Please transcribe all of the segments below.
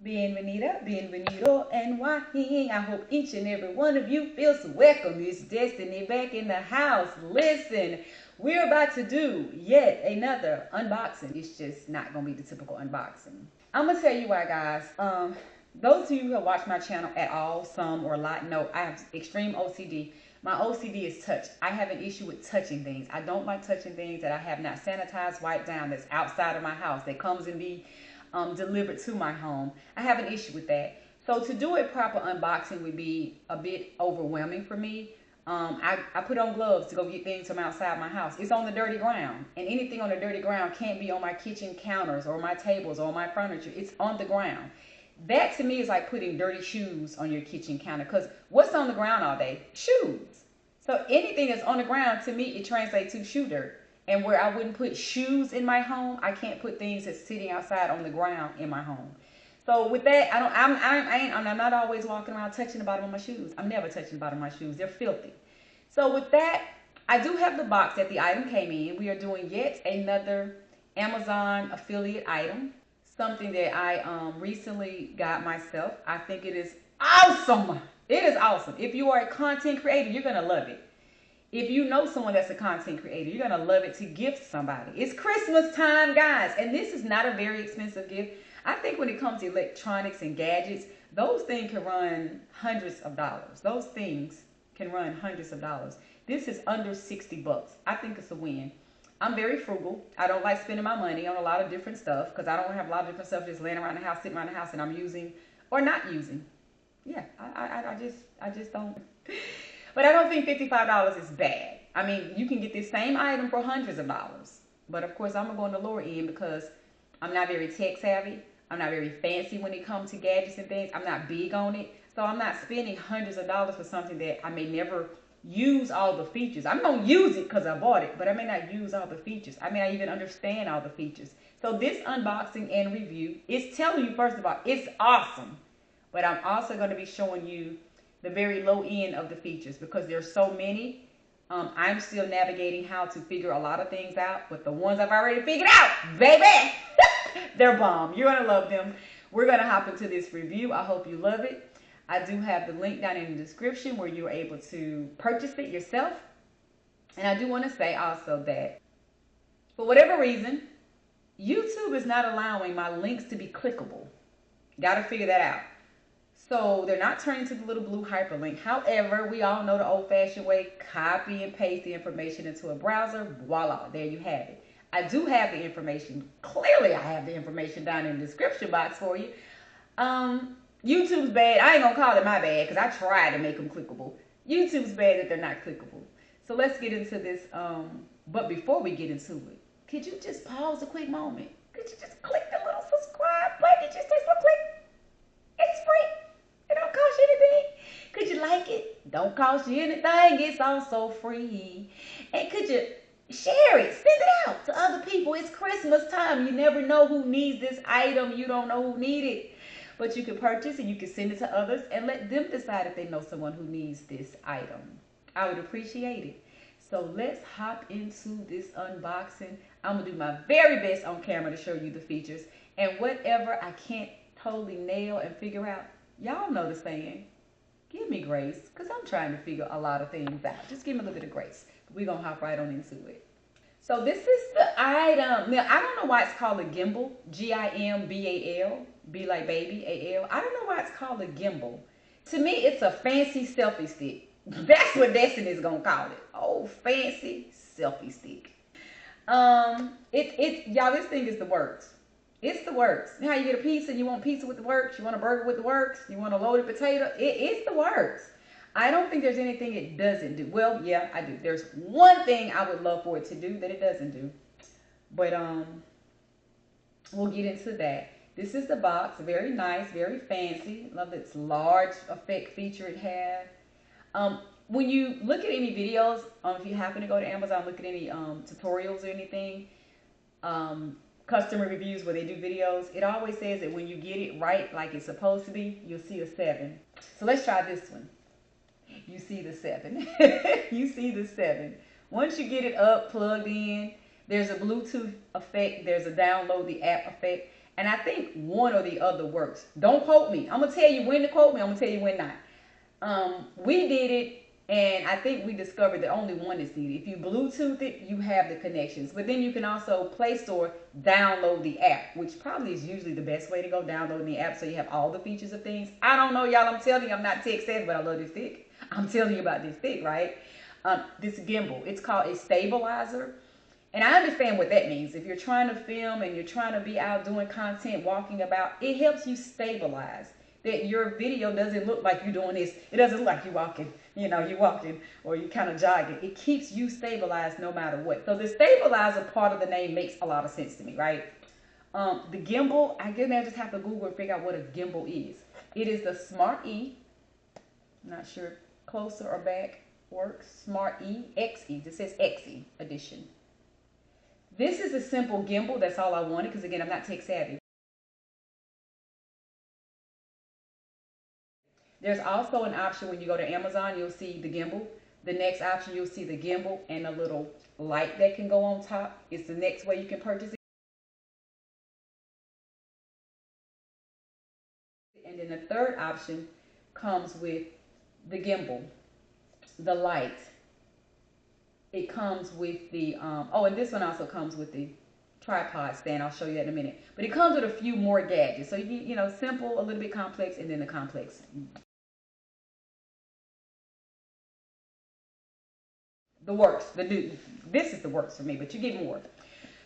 Bienvenida, bienvenido, and Joaquin. I hope each and every one of you feels welcome. It's Destiny back in the house. Listen, we're about to do yet another unboxing. It's just not gonna be the typical unboxing. I'm gonna tell you why, guys. Those of you who have watched my channel at all, some or a lot, know I have extreme OCD. My OCD is touch. I have an issue with touching things. I don't like touching things that I have not sanitized, wiped down, that's outside of my house, that comes and be delivered to my home. I have an issue with that. So to do a proper unboxing would be a bit overwhelming for me. I put on gloves to go get things from outside my house. It's on the dirty ground, and anything on the dirty ground can't be on my kitchen counters or my tables or my furniture. It's on the ground. That to me is like putting dirty shoes on your kitchen counter, because what's on the ground all day? Shoes. So anything that's on the ground, to me, it translates to shoe dirt. And where I wouldn't put shoes in my home, I can't put things that's sitting outside on the ground in my home. So with that, I'm not always walking around touching the bottom of my shoes. I'm never touching the bottom of my shoes. They're filthy. So with that, I do have the box that the item came in. We are doing yet another Amazon affiliate item. Something that I recently got myself. I think it is awesome. It is awesome. If you are a content creator, you're going to love it. If you know someone that's a content creator, you're going to love it to gift somebody. It's Christmas time, guys. And this is not a very expensive gift. I think when it comes to electronics and gadgets, those things can run hundreds of dollars. Those things can run hundreds of dollars. This is under 60 bucks. I think it's a win. I'm very frugal. I don't like spending my money on a lot of different stuff, because I don't have a lot of different stuff just laying around the house, sitting around the house, and I'm using or not using. Yeah, I just don't. But I don't think $55 is bad. I mean, you can get this same item for hundreds of dollars. But of course, I'm going to go on the lower end because I'm not very tech savvy. I'm not very fancy when it comes to gadgets and things. I'm not big on it. So I'm not spending hundreds of dollars for something that I may never use all the features. I'm going to use it because I bought it, but I may not use all the features. I may not even understand all the features. So this unboxing and review is telling you, first of all, it's awesome. But I'm also going to be showing you the very low end of the features, because there's so many. I'm still navigating how to figure a lot of things out, but the ones I've already figured out, baby, they're bomb. You're going to love them. We're going to hop into this review. I hope you love it. I do have the link down in the description where you're able to purchase it yourself. And I do want to say also that for whatever reason, YouTube is not allowing my links to be clickable. Got to figure that out. So they're not turning to the little blue hyperlink. However, we all know the old-fashioned way: copy and paste the information into a browser. Voila, there you have it. I do have the information. Clearly, I have the information down in the description box for you. YouTube's bad. I ain't gonna call it my bad, because I tried to make them clickable. YouTube's bad that they're not clickable. So let's get into this. But before we get into it, could you just pause a quick moment? Could you just click the little subscribe button? It just takes one click. It's free. It don't cost you anything. Could you like it? Don't cost you anything. It's also free. And could you share it? Send it out to other people. It's Christmas time. You never know who needs this item. You don't know who needs it. But you can purchase and you can send it to others and let them decide if they know someone who needs this item. I would appreciate it. So let's hop into this unboxing. I'm going to do my very best on camera to show you the features. And whatever I can't totally nail and figure out, y'all know the saying, give me grace, because I'm trying to figure a lot of things out. Just give me a little bit of grace. We're going to hop right on into it. So this is the item. Now, I don't know why it's called a gimbal. Gimbal. B like baby, A-L. I don't know why it's called a gimbal. To me, it's a fancy selfie stick. That's what Destiny's going to call it. Oh, fancy selfie stick. Y'all, this thing is the works. It's the works. You know how you get a pizza and you want pizza with the works? You want a burger with the works? You want a loaded potato? It's the works. I don't think there's anything it doesn't do. Well, yeah, I do. There's one thing I would love for it to do that it doesn't do. But we'll get into that. This is the box. Very nice, very fancy. Love its large effect feature it has. When you look at any videos, if you happen to go to Amazon, look at any tutorials or anything, customer reviews where they do videos, it always says that when you get it right like it's supposed to be, you'll see a 7. So let's try this one. You see the 7. You see the 7. Once you get it up, plugged in, there's a Bluetooth effect, there's a download the app effect, And I think one or the other works. Don't quote me. I'm going to tell you when to quote me. I'm going to tell you when not. We did it, and I think we discovered that only one is needed. If you Bluetooth it, you have the connections. But then you can also Play Store download the app, which probably is usually the best way to go, downloading the app so you have all the features of things. I don't know, y'all. I'm telling you, I'm not tech savvy, but I love this stick. I'm telling you about this stick, right? This gimbal. It's called a stabilizer. And I understand what that means. If you're trying to film and you're trying to be out doing content, walking about, it helps you stabilize. That your video doesn't look like you're doing this. It doesn't look like you're walking, you're walking or you're kind of jogging. It keeps you stabilized no matter what. So the stabilizer part of the name makes a lot of sense to me, right? The gimbal, I guess I just have to Google and figure out what a gimbal is. It is the Smart E. I'm not sure if closer or back works. Smart E, XE. This says XE edition. This is a simple gimbal. That's all I wanted because, again, I'm not tech savvy. There's also an option when you go to Amazon, you'll see the gimbal. The next option, you'll see the gimbal and a little light that can go on top. It's the next way you can purchase it. And then the third option comes with the gimbal, the light. It comes with the, and this one also comes with the tripod stand. I'll show you that in a minute. But it comes with a few more gadgets. So, simple, a little bit complex, and then the complex. The works. This is the works for me, but you get more.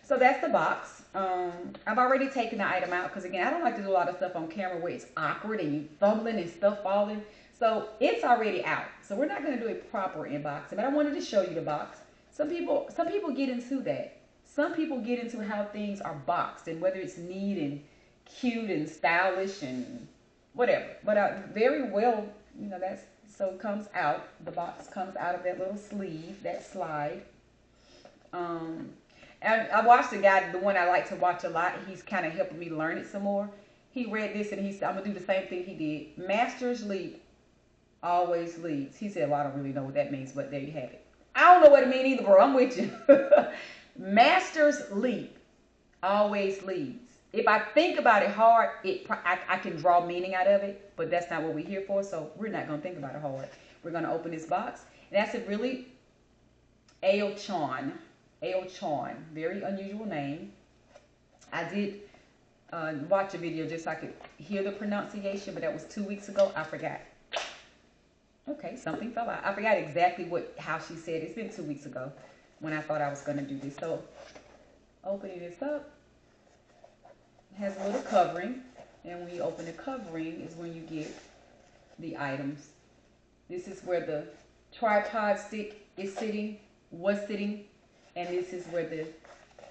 So that's the box. I've already taken the item out because, again, I don't like to do a lot of stuff on camera where it's awkward and you fumbling and stuff falling. So it's already out. So we're not going to do a proper unboxing, but I wanted to show you the box. Some people get into that. Some people get into how things are boxed and whether it's neat and cute and stylish and whatever. But very well, so it comes out. The box comes out of that little sleeve, that slide. And I watched the guy, the one I like to watch a lot. He's kind of helping me learn it some more. He read this and he said, I'm going to do the same thing he did. Master's leap always leads. He said, well, I don't really know what that means, but there you have it. I don't know what it means either, bro. I'm with you. Master's leap always leads. If I think about it hard, I can draw meaning out of it, but that's not what we're here for, so we're not going to think about it hard. We're going to open this box, and that's a really U-Njoy, very unusual name. I did watch a video just so I could hear the pronunciation, but that was 2 weeks ago. I forgot. Okay, something fell out. I forgot exactly how she said it. It's been 2 weeks ago when I thought I was going to do this. So, opening this up. It has a little covering, and when you open the covering is when you get the items. This is where the tripod stick is was sitting, and this is where the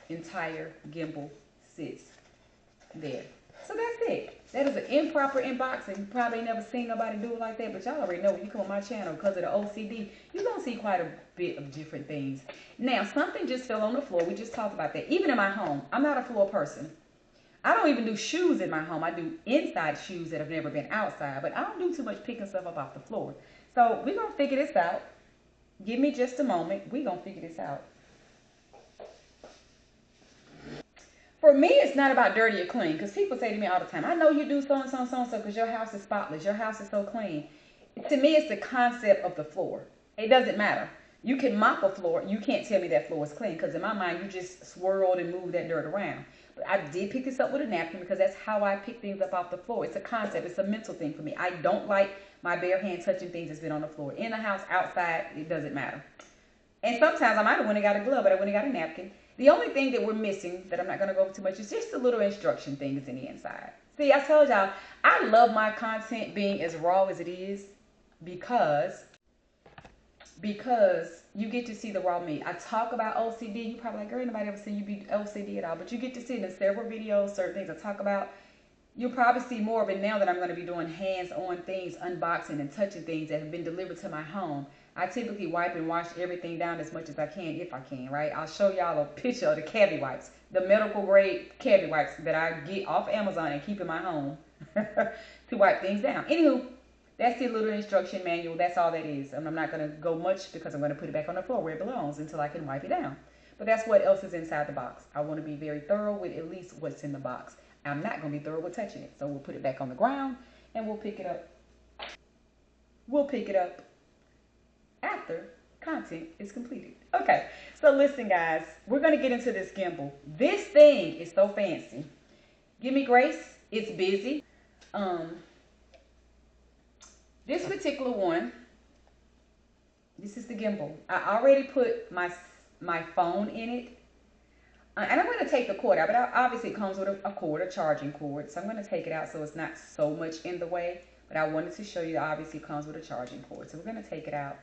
entire gimbal sits there. So that's it. That is an improper unboxing. You probably never seen nobody do it like that, but y'all already know when you come on my channel because of the OCD, you're going to see quite a bit of different things. Now, something just fell on the floor. We just talked about that. Even in my home, I'm not a floor person. I don't even do shoes in my home. I do inside shoes that have never been outside, but I don't do too much picking stuff up off the floor. So we're going to figure this out. Give me just a moment. We're going to figure this out. For me, it's not about dirty or clean, because people say to me all the time, I know you do so and so and so and so because your house is spotless. Your house is so clean. To me, it's the concept of the floor. It doesn't matter. You can mop a floor. You can't tell me that floor is clean because in my mind, you just swirled and moved that dirt around. But I did pick this up with a napkin because that's how I pick things up off the floor. It's a concept. It's a mental thing for me. I don't like my bare hand touching things that's been on the floor. In the house, outside, it doesn't matter. And sometimes I might have went and got a glove, but I went and got a napkin. The only thing that we're missing, that I'm not going to go over too much, is just the little instruction things in the inside. See, I told y'all, I love my content being as raw as it is because you get to see the raw me. I talk about OCD. You probably like, girl, ain't nobody ever seen you be OCD at all. But you get to see it in several videos, certain things I talk about. You'll probably see more of it now that I'm going to be doing hands-on things, unboxing and touching things that have been delivered to my home. I typically wipe and wash everything down as much as I can, if I can, right? I'll show y'all a picture of the cavity wipes, the medical grade cavity wipes that I get off Amazon and keep in my home to wipe things down. Anywho, that's the little instruction manual. That's all that is. And I'm not going to go much because I'm going to put it back on the floor where it belongs until I can wipe it down. But that's what else is inside the box. I want to be very thorough with at least what's in the box. I'm not going to be thorough with touching it. So we'll put it back on the ground and we'll pick it up. We'll pick it up after content is completed. Okay, so listen guys, we're going to get into this gimbal. This thing is so fancy. Give me grace, it's busy. This particular one, this is the gimbal. I already put my phone in it. And I'm going to take the cord out, but obviously it comes with a cord, a charging cord. So I'm going to take it out so it's not so much in the way. But I wanted to show you that obviously it comes with a charging cord. So we're going to take it out.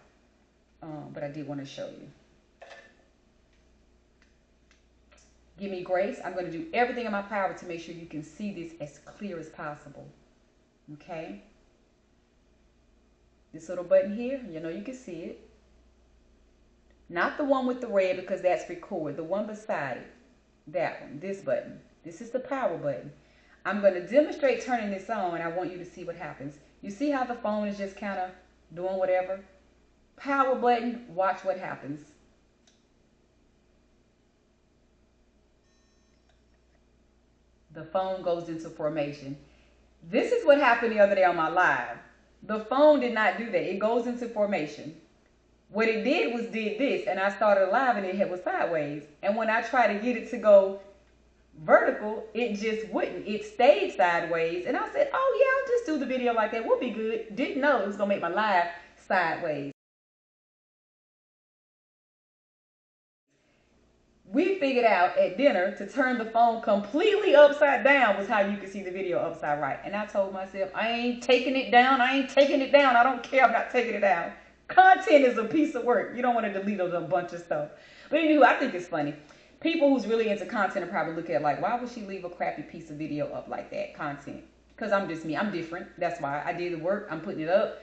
But I did want to show you. Give me grace. I'm going to do everything in my power to make sure you can see this as clear as possible. Okay? This little button here, you know you can see it. Not the one with the red because that's record. The one beside it. That one. This button. This is the power button. I'm going to demonstrate turning this on and I want you to see what happens. You see how the phone is just kind of doing whatever? Power button, watch what happens. The phone goes into formation. This is what happened the other day on my live. The phone did not do that. It goes into formation. What it did was did this, and I started live and it was sideways. And when I tried to get it to go vertical, it just wouldn't. It stayed sideways. And I said, oh yeah, I'll just do the video like that. We'll be good. Didn't know it was going to make my live sideways. We figured out at dinner to turn the phone completely upside down was how you could see the video upside right. And I told myself, I ain't taking it down. I ain't taking it down. I don't care. I'm not taking it down. Content is a piece of work. You don't want to delete a bunch of stuff. But anywho, I think it's funny. People who's really into content are probably looking at like, why would she leave a crappy piece of video up like that? Content. Because I'm just me. I'm different. That's why I did the work. I'm putting it up.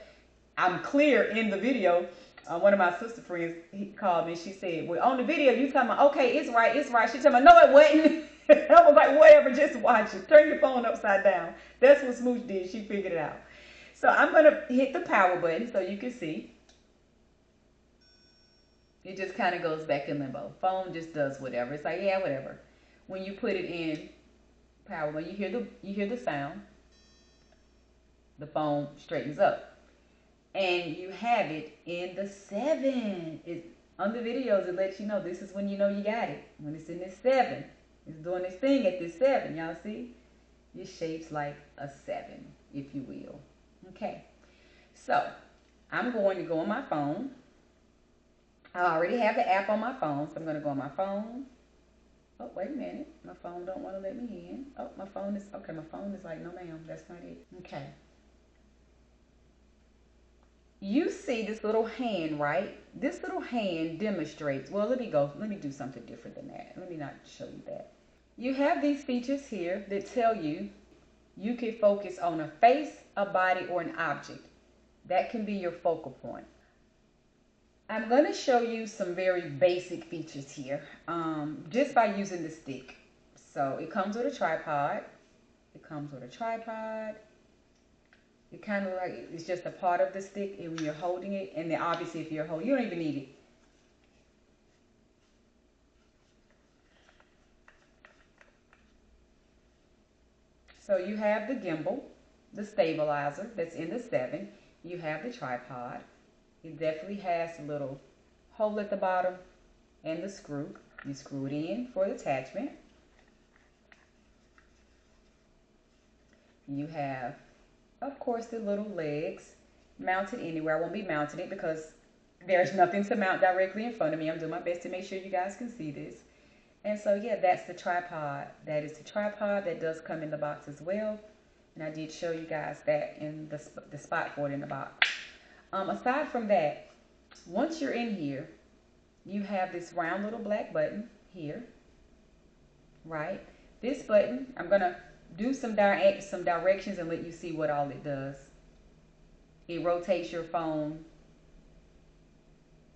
I'm clear in the video. One of my sister friends, he called me. She said, well, on the video, you talking about, okay, it's right, it's right. She told me, no, it wasn't. I was like, whatever, just watch it. Turn your phone upside down. That's what Smooch did. She figured it out. So I'm going to hit the power button so you can see. It just kind of goes back in limbo. Phone just does whatever. It's like, yeah, whatever. When you put it in power, when you hear the sound, the phone straightens up. And you have it in the 7. On the videos, it lets you know this is when you know you got it. When it's in this 7. It's doing this thing at this 7. Y'all see? It shapes like a 7, if you will. Okay. So, I'm going to go on my phone. I already have the app on my phone, so I'm going to go on my phone. Oh, wait a minute. My phone don't want to let me in. Oh, my phone is, okay, my phone is like, no ma'am, that's not it. Okay. You see this little hand, right? This little hand demonstrates, well, let me do something different than that. Let me not show you that. You have these features here that tell you you can focus on a face, a body, or an object. That can be your focal point. I'm going to show you some very basic features here, just by using the stick. So it comes with a tripod. It kind of like, it's just a part of the stick and when you're holding it, and then obviously if you're holding, you don't even need it. So you have the gimbal, the stabilizer that's in the 7. You have the tripod. It definitely has a little hole at the bottom and the screw. You screw it in for the attachment. You have, of course, the little legs mounted anywhere. I won't be mounting it because there's nothing to mount directly in front of me. I'm doing my best to make sure you guys can see this. And so, yeah, that's the tripod. That is the tripod. That does come in the box as well. And I did show you guys that in the spot for it in the box. Aside from that, once you're in here, you have this round little black button here, right? This button, I'm going to do some directions and let you see what all it does. It rotates your phone.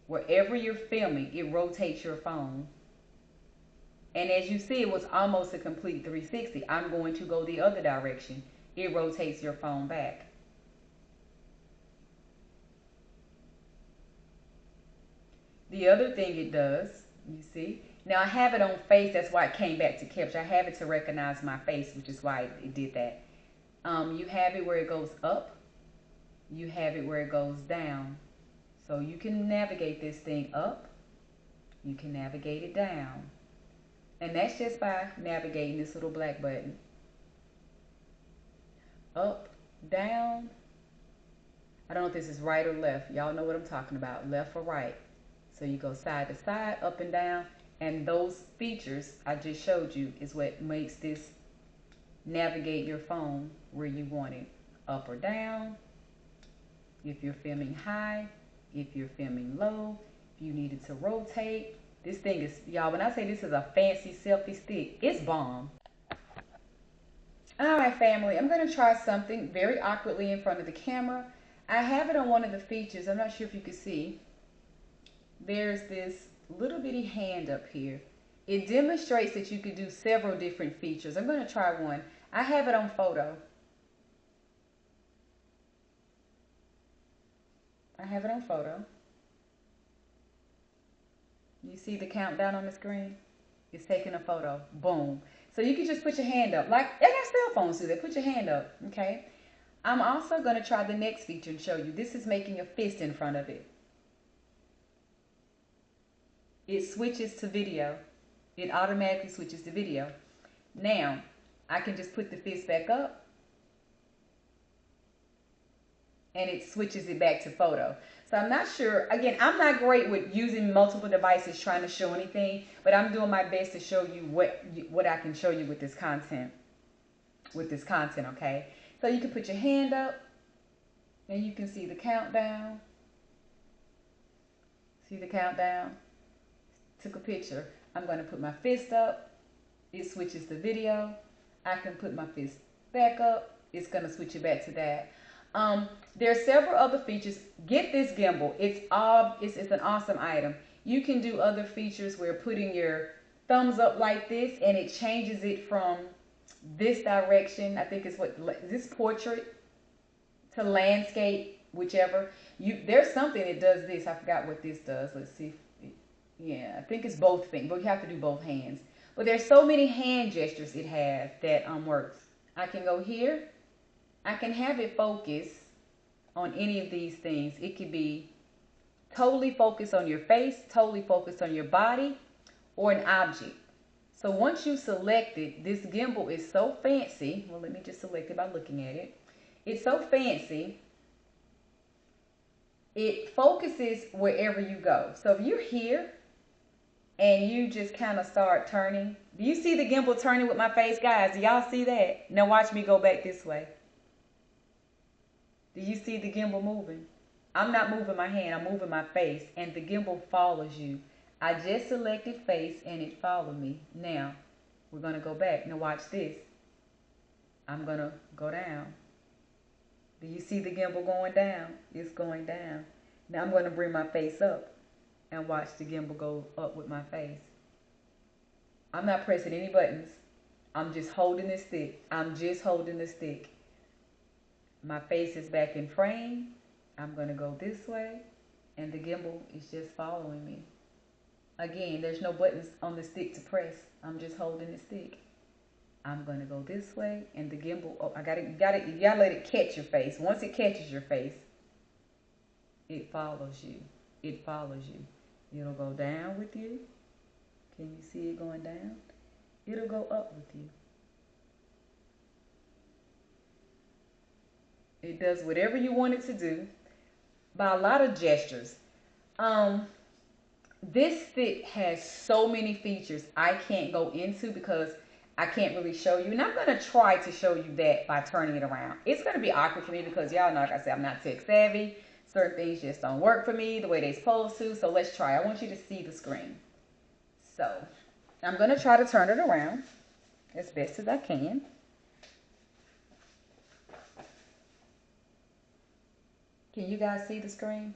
Wherever you're filming, it rotates your phone. And as you see, it was almost a complete 360. I'm going to go the other direction. It rotates your phone back. The other thing it does, you see, Now I have it on face, that's why it came back to capture. I have it to recognize my face, which is why it did that. You have it where it goes up. You have it where it goes down. So you can navigate this thing up. You can navigate it down. And that's just by navigating this little black button. Up, down. I don't know if this is right or left. Y'all know what I'm talking about, left or right. So you go side to side, up and down. And those features I just showed you is what makes this navigate your phone where you want it. Up or down. If you're filming high, if you're filming low, if you needed to rotate. This thing is, y'all, when I say this is a fancy selfie stick, it's bomb. All right, family, I'm going to try something very awkwardly in front of the camera. I have it on one of the features. I'm not sure if you can see. There's this little bitty hand up here. It demonstrates that you could do several different features. I'm going to try one. I have it on photo. I have it on photo. You see the countdown on the screen? It's taking a photo. Boom. So you can just put your hand up. Like, I got cell phones do that. Put your hand up, okay? I'm also going to try the next feature and show you. This is making a fist in front of it. It switches to video. It automatically switches to video. Now, I can just put the fist back up. And it switches it back to photo. So I'm not sure. Again, I'm not great with using multiple devices trying to show anything, but I'm doing my best to show you what I can show you with this content. Okay? So you can put your hand up, and you can see the countdown. See the countdown? Took a picture. I'm going to put my fist up. It switches to video. I can put my fist back up. It's going to switch it back to that. There are several other features. Get this gimbal. It's an awesome item. You can do other features where putting your thumbs up like this and it changes it from this direction. I think it's this portrait to landscape, whichever. There's something that does this. I forgot what this does. Let's see. Yeah, I think it's both things, but you have to do both hands. But there's so many hand gestures it has that works. I can go here. I can have it focus on any of these things. It could be totally focused on your face, totally focused on your body, or an object. So once you select it, this gimbal is so fancy. Well, let me just select it by looking at it. It's so fancy. It focuses wherever you go. So if you're here and you just kind of start turning. Do you see the gimbal turning with my face? Guys, do y'all see that? Now watch me go back this way. Do you see the gimbal moving? I'm not moving my hand, I'm moving my face, and the gimbal follows you. I just selected face and it followed me. Now, we're going to go back. Now watch this. I'm going to go down. Do you see the gimbal going down? It's going down. Now I'm going to bring my face up and watch the gimbal go up with my face. I'm not pressing any buttons. I'm just holding the stick. I'm just holding the stick. My face is back in frame. I'm going to go this way, and the gimbal is just following me. Again, there's no buttons on the stick to press. I'm just holding the stick. I'm going to go this way, and the gimbal, oh, you gotta let it catch your face. Once it catches your face, it follows you. It follows you. It'll go down with you. Can you see it going down? It'll go up with you. It does whatever you want it to do by a lot of gestures. This stick has so many features I can't go into because I can't really show you. And I'm going to try to show you that by turning it around. It's going to be awkward for me because y'all know, like I said, I'm not tech savvy. Certain things just don't work for me the way they're supposed to. So let's try. I want you to see the screen. So I'm going to try to turn it around as best as I can. Can you guys see the screen?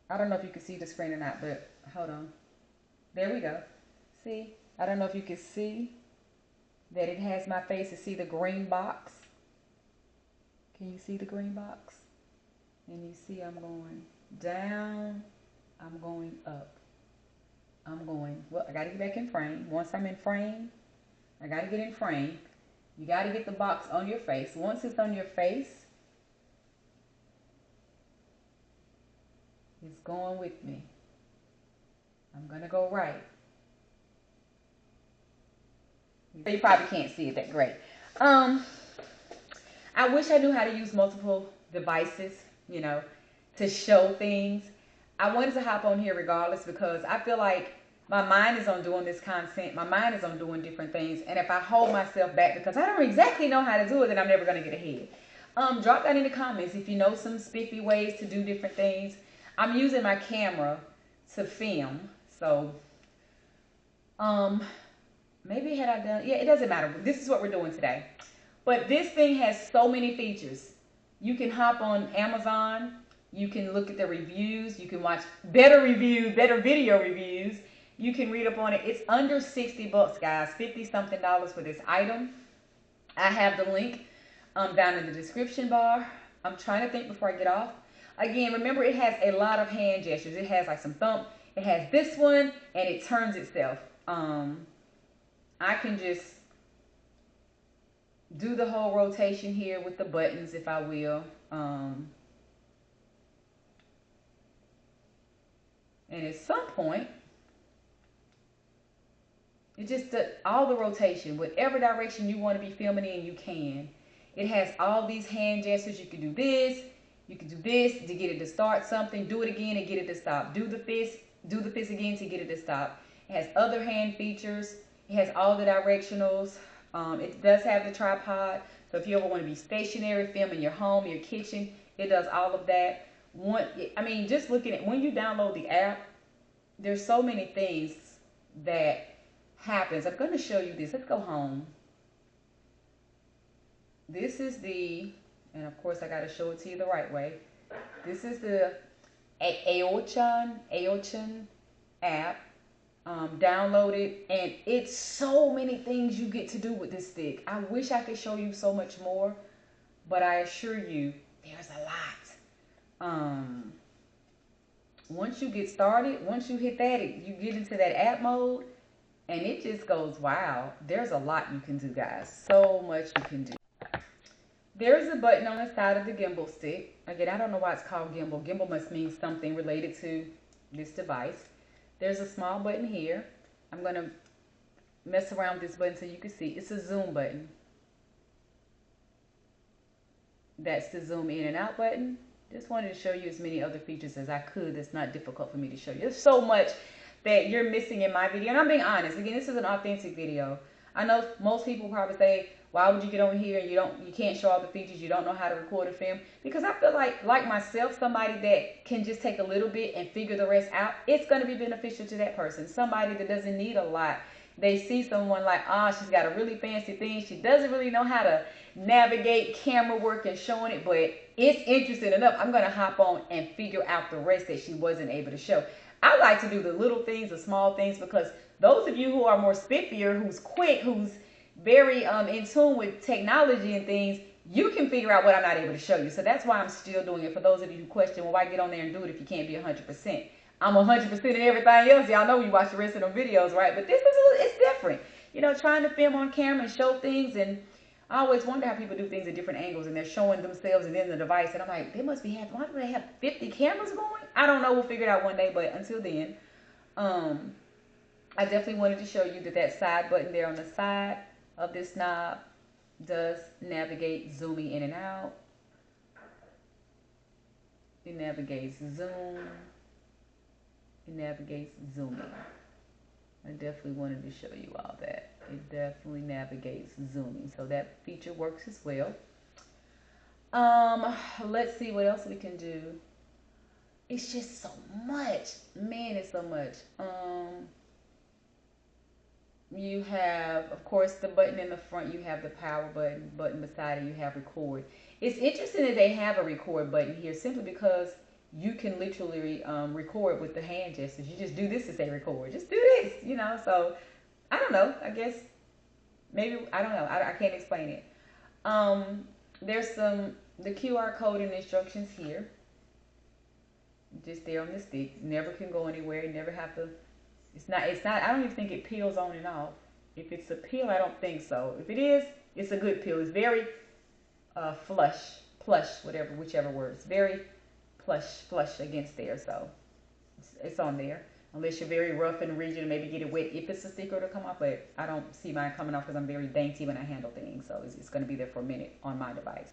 I don't know if you can see the screen or not, but hold on. There we go. See? I don't know if you can see that it has my face. You see the green box? Can you see the green box? And you see I'm going down, I'm going up. well, I got to get back in frame. Once I'm in frame, I got to get in frame. You got to get the box on your face. Once it's on your face, it's going with me. I'm going to go right. You probably can't see it that great. I wish I knew how to use multiple devices, you know, to show things. I wanted to hop on here regardless because I feel like my mind is on doing this content. My mind is on doing different things. And if I hold myself back because I don't exactly know how to do it, then I'm never going to get ahead. Drop down in the comments if you know some spiffy ways to do different things. I'm using my camera to film. So, maybe had I done, yeah, it doesn't matter. This is what we're doing today. But this thing has so many features. You can hop on Amazon. You can look at the reviews. You can watch better reviews, better video reviews. You can read up on it. It's under 60 bucks, guys. 50 something dollars for this item. I have the link down in the description bar. I'm trying to think before I get off. Again, remember it has a lot of hand gestures. It has like some thumb. It has this one and it turns itself. I can just do the whole rotation here with the buttons if I will. And at some point, it just does all the rotation. Whatever direction you want to be filming in, you can. It has all these hand gestures. You can do this. You can do this to get it to start something. Do it again and get it to stop. Do the fist again to get it to stop. It has other hand features. It has all the directionals. It does have the tripod. So if you ever want to be stationary, film in your home, your kitchen, it does all of that. Just looking at when you download the app, there's so many things that happens. I'm going to show you this. Let's go home. This is and of course I got to show it to you the right way. This is the Aochan app. Download it, and it's so many things you get to do with this stick. I wish I could show you so much more, but I assure you there's a lot. Once you get started, once you hit that, you get into that app mode and it just goes, wow, there's a lot you can do, guys. So much you can do. There's a button on the side of the gimbal stick. Again, I don't know why it's called gimbal. Gimbal must mean something related to this device. There's a small button here. I'm going to mess around with this button so you can see. It's a zoom button. That's the zoom in and out button. Just wanted to show you as many other features as I could. That's not difficult for me to show you. There's so much that you're missing in my video. And I'm being honest. Again, this is an authentic video. I know most people probably say, why would you get on here and you can't show all the features, you don't know how to record a film? Because I feel like myself, somebody that can just take a little bit and figure the rest out, it's going to be beneficial to that person. Somebody that doesn't need a lot. They see someone like, she's got a really fancy thing. She doesn't really know how to navigate camera work and showing it, but it's interesting enough. I'm going to hop on and figure out the rest that she wasn't able to show. I like to do the little things, the small things, because those of you who are more spiffier, who's quick, who's very in tune with technology and things, you can figure out what I'm not able to show you. So that's why I'm still doing it. For those of you who question, well, why get on there and do it if you can't be 100%? I'm 100% in everything else. Y'all know you watch the rest of them videos, right? But this is, it's different. You know, trying to film on camera and show things. And I always wonder how people do things at different angles and they're showing themselves and then the device. And I'm like, they must be having, why do they have 50 cameras going? I don't know. We'll figure it out one day. But until then, I definitely wanted to show you that side button there on the side of this knob does navigate zooming in and out. It navigates zoom. It navigates zooming. I definitely wanted to show you all that. It definitely navigates zooming. So that feature works as well. Let's see what else we can do. It's just so much. Man, it's so much. You have, of course, the button in the front. You have the power button beside it. You have record. It's interesting that they have a record button here simply because you can literally record with the hand gestures. You just do this to say record. Just do this, you know. So, I don't know. I guess, maybe, I don't know. I can't explain it. There's the QR code and instructions here. Just there on the stick. Never can go anywhere. You never have to It's not, I don't even think it peels on and off. If it's a peel, I don't think so. If it is, it's a good peel. It's very plush, whatever, whichever word. It's very flush against there, so it's on there. Unless you're very rough and rigid and maybe get it wet if it's a sticker to come off, but I don't see mine coming off because I'm very dainty when I handle things, so it's going to be there for a minute on my device.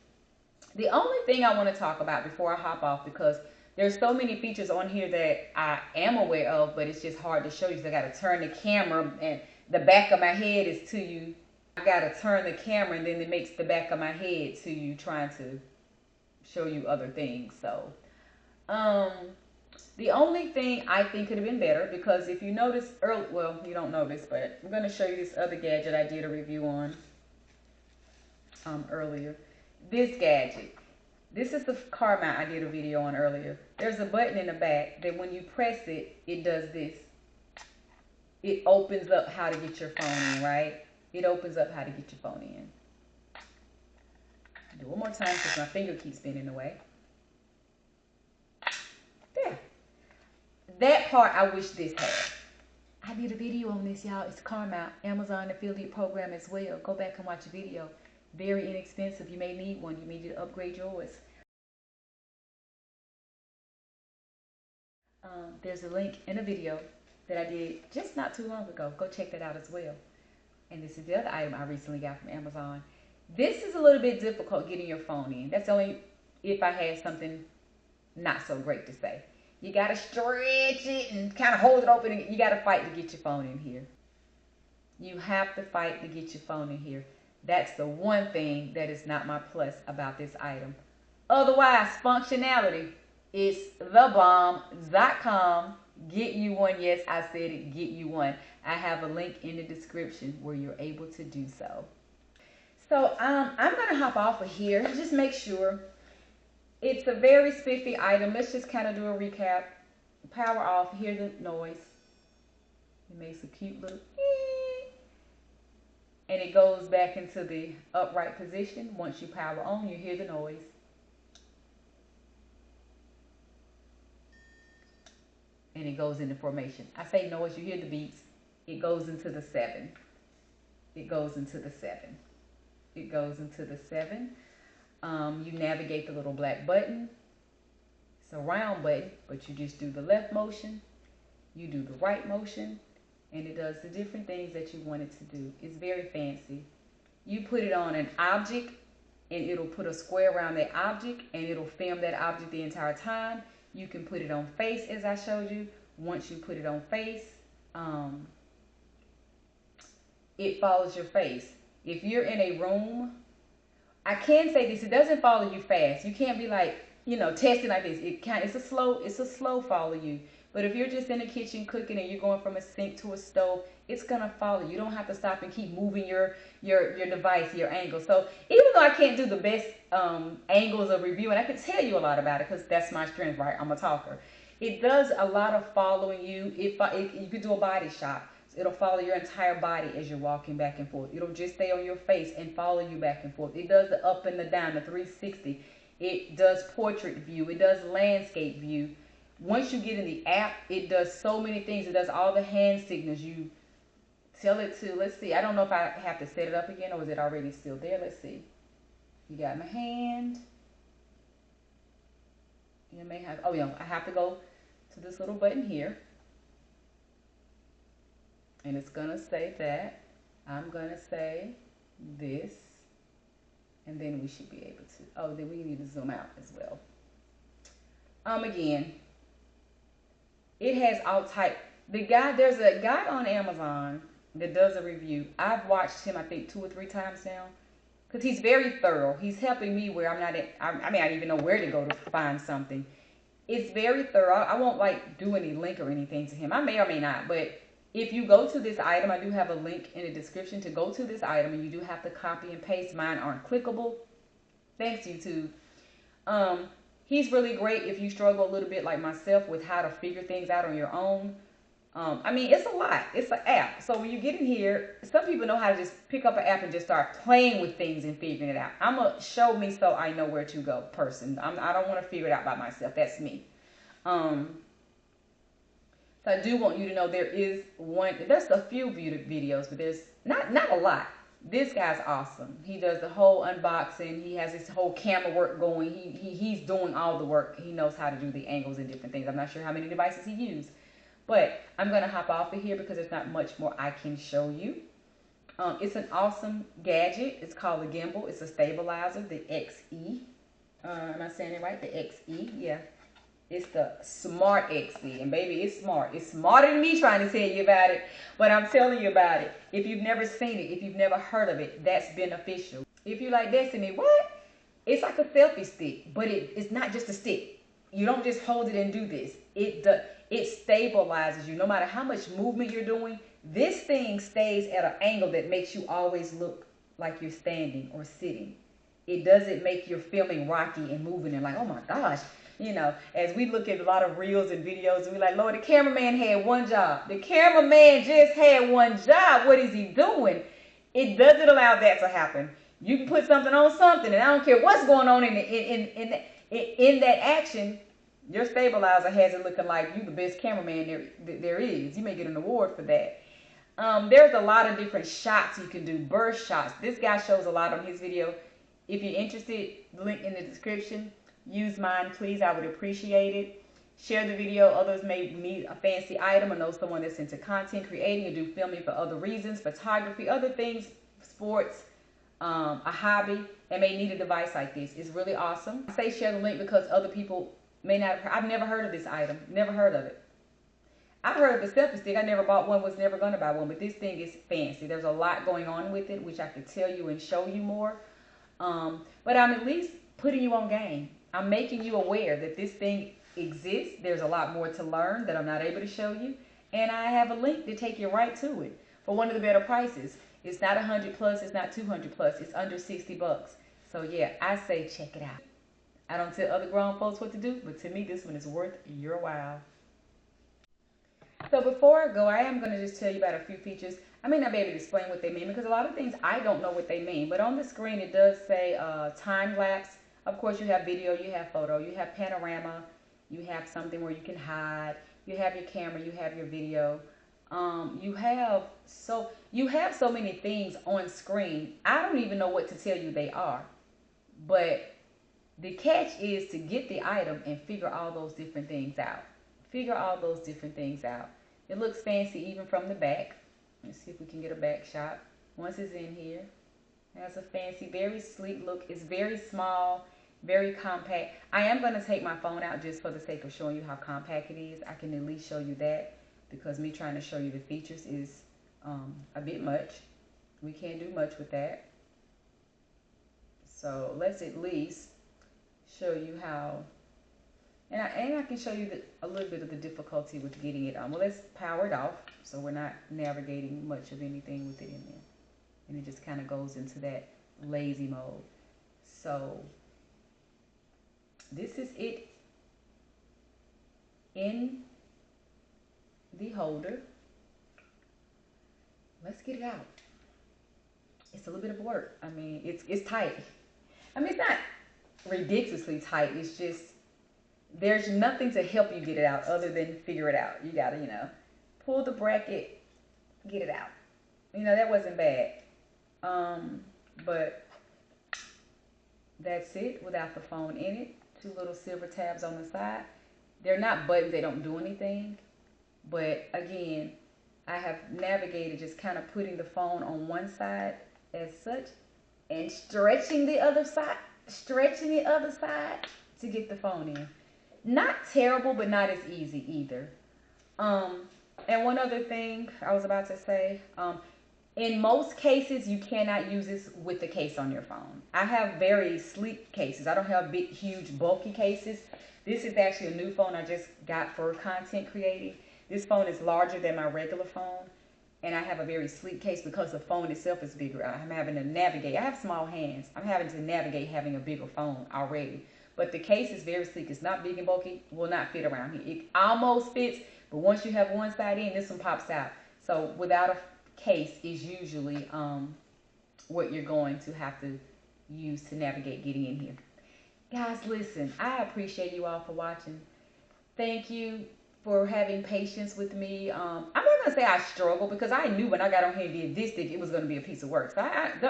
The only thing I want to talk about before I hop off, because there's so many features on here that I am aware of, but it's just hard to show you because I got to turn the camera and the back of my head is to you. I got to turn the camera and then it makes the back of my head to you trying to show you other things. So, the only thing I think could have been better, because if you notice early, well, you don't notice, but I'm going to show you this other gadget I did a review on earlier. This gadget. This is the car mount I did a video on earlier. There's a button in the back that when you press it, it does this. It opens up how to get your phone in, right? It opens up how to get your phone in. I'll do it one more time because my finger keeps spinning away. There. That part I wish this had. I did a video on this, y'all. It's car mount. Amazon affiliate program as well. Go back and watch the video. Very inexpensive. You may need one. You may need to upgrade yours. There's a link in a video that I did just not too long ago. Go check that out as well. And this is the other item I recently got from Amazon. This is a little bit difficult getting your phone in. That's only if I had something not so great to say. You got to stretch it and kind of hold it open. And you got to fight to get your phone in here. You have to fight to get your phone in here. That's the one thing that is not my plus about this item. Otherwise, functionality is thebomb.com. Get you one. Yes, I said it. Get you one. I have a link in the description where you're able to do so. So I'm going to hop off of here. Just make sure. It's a very spiffy item. Let's just kind of do a recap. Power off. Hear the noise. It makes a cute little and it goes back into the upright position. Once you power on, you hear the noise. And it goes into formation. I say noise, you hear the beats. It goes into the 7. It goes into the 7. It goes into the 7. You navigate the little black button. It's a round button, but you just do the left motion. You do the right motion. And it does the different things that you want it to do. It's very fancy. You put it on an object, and it'll put a square around that object, and it'll film that object the entire time. You can put it on face, as I showed you. Once you put it on face, it follows your face. If you're in a room, I can say this, it doesn't follow you fast. You can't be like, you know, testing like this. It's a slow follow you. But if you're just in the kitchen cooking and you're going from a sink to a stove, it's gonna follow. You don't have to stop and keep moving your device, your angle. So even though I can't do the best angles of reviewing, I can tell you a lot about it because that's my strength, right? I'm a talker. It does a lot of following you. You could do a body shot. So it'll follow your entire body as you're walking back and forth. It'll just stay on your face and follow you back and forth. It does the up and the down, the 360. It does portrait view. It does landscape view. Once you get in the app, it does so many things. It does all the hand signals. You tell it to, let's see, I don't know if I have to set it up again or is it already still there. Let's see. You got my hand. You may have, oh yeah, I have to go to this little button here. And it's going to say that. I'm going to say this. And then we should be able to, oh, then we need to zoom out as well. Again, it has all type. There's a guy on Amazon that does a review. I've watched him, I think, 2 or 3 times now. Because he's very thorough. He's helping me where I'm not at, I don't even know where to go to find something. It's very thorough. I won't like do any link or anything to him. I may or may not. But if you go to this item, I do have a link in the description to go to this item. And you do have to copy and paste. Mine aren't clickable. Thanks, YouTube. He's really great if you struggle a little bit like myself with how to figure things out on your own. I mean, it's a lot. It's an app. So when you get in here, some people know how to just pick up an app and just start playing with things and figuring it out. I'm a show me so I know where to go person. I don't want to figure it out by myself. That's me. So I do want you to know there's a few videos, but there's not a lot. This guy's awesome. He does the whole unboxing. He has his whole camera work going. He's doing all the work. He knows how to do the angles and different things. I'm not sure how many devices he used, but I'm going to hop off of here because there's not much more I can show you. It's an awesome gadget. It's called a gimbal. It's a stabilizer, the XE. Am I saying it right? The XE, yeah. It's the Smart XE, and baby, it's smart. It's smarter than me trying to tell you about it, but I'm telling you about it. If you've never seen it, if you've never heard of it, that's beneficial. If you like Destiny, what? It's like a selfie stick, but it's not just a stick. You don't just hold it and do this. It stabilizes you. No matter how much movement you're doing, this thing stays at an angle that makes you always look like you're standing or sitting. It doesn't make your filming rocky and moving and like, oh my gosh. You know, as we look at a lot of reels and videos, and we're like, Lord, the cameraman had one job. The cameraman just had one job. What is he doing? It doesn't allow that to happen. You can put something on something, and I don't care what's going on in that action. Your stabilizer has it looking like you the best cameraman there is. You may get an award for that. There's a lot of different shots you can do, burst shots. This guy shows a lot on his video. If you're interested, link in the description. Use mine, please. I would appreciate it. Share the video. Others may need a fancy item or know someone that's into content creating or do filming for other reasons, photography, other things, sports, a hobby, and may need a device like this. It's really awesome. I say share the link because other people may not have heard. I've never heard of this item. Never heard of it. I've heard of a selfie stick. I never bought one, was never going to buy one, but this thing is fancy. There's a lot going on with it, which I could tell you and show you more. But I'm at least putting you on game. I'm making you aware that this thing exists. There's a lot more to learn that I'm not able to show you. And I have a link to take you right to it for one of the better prices. It's not 100 plus, it's not 200 plus, it's under 60 bucks. So yeah, I say check it out. I don't tell other grown folks what to do, but to me, this one is worth your while. So before I go, I am going to just tell you about a few features. I may not be able to explain what they mean because a lot of things I don't know what they mean. But on the screen, it does say time lapse. Of course, you have video, you have photo, you have panorama, you have something where you can hide, you have your camera, you have your video. You have so many things on screen. I don't even know what to tell you they are. But the catch is to get the item and figure all those different things out. Figure all those different things out. It looks fancy even from the back. Let's see if we can get a back shot. Once it's in here, it has a fancy, very sleek look. It's very small, very compact. I am going to take my phone out just for the sake of showing you how compact it is. I can at least show you that because me trying to show you the features is a bit much. We can't do much with that. So let's at least show you how. And I can show you a little bit of the difficulty with getting it on. Well, let's power it off so we're not navigating much of anything with it in there. And it just kind of goes into that lazy mode. So this is it in the holder. Let's get it out. It's a little bit of work. I mean, it's tight. I mean, it's not ridiculously tight. It's just there's nothing to help you get it out other than figure it out. You gotta, pull the bracket, get it out. That wasn't bad. But that's it without the phone in it. 2 little silver tabs on the side. They're not buttons, they don't do anything. But again, I have navigated just kind of putting the phone on one side as such and stretching the other side to get the phone in. Not terrible, but not as easy either. And one other thing I was about to say, in most cases, you cannot use this with the case on your phone. I have very sleek cases. I don't have big, huge, bulky cases. This is actually a new phone I just got for content creating. This phone is larger than my regular phone, and I have a very sleek case because the phone itself is bigger. I'm having to navigate. I have small hands. I'm having to navigate having a bigger phone already. But the case is very sleek. It's not big and bulky. Will not fit around here. It almost fits, but once you have one side in, this one pops out. So without a case is usually what you're going to have to use to navigate getting in here. Guys, listen, I appreciate you all for watching. Thank you for having patience with me. I'm not gonna say I struggled, because I knew when I got on here and did this thing, it was gonna be a piece of work. So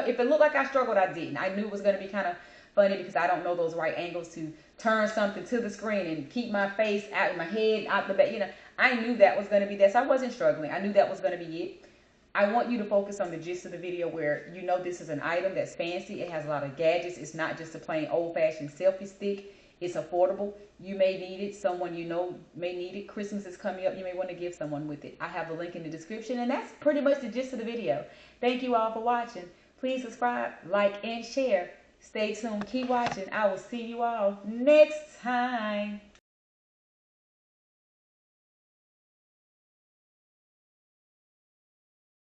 if it looked like I struggled, I didn't. I knew it was gonna be kind of funny, because I don't know those right angles to turn something to the screen and keep my face out, my head out the back. You know, I knew that was gonna be that, so I wasn't struggling. I knew that was gonna be it. I want you to focus on the gist of the video, where you know this is an item that's fancy. It has a lot of gadgets. It's not just a plain old-fashioned selfie stick. It's affordable. You may need it. Someone you know may need it. Christmas is coming up. You may want to give someone with it. I have a link in the description, and that's pretty much the gist of the video. Thank you all for watching. Please subscribe, like, and share. Stay tuned. Keep watching. I will see you all next time.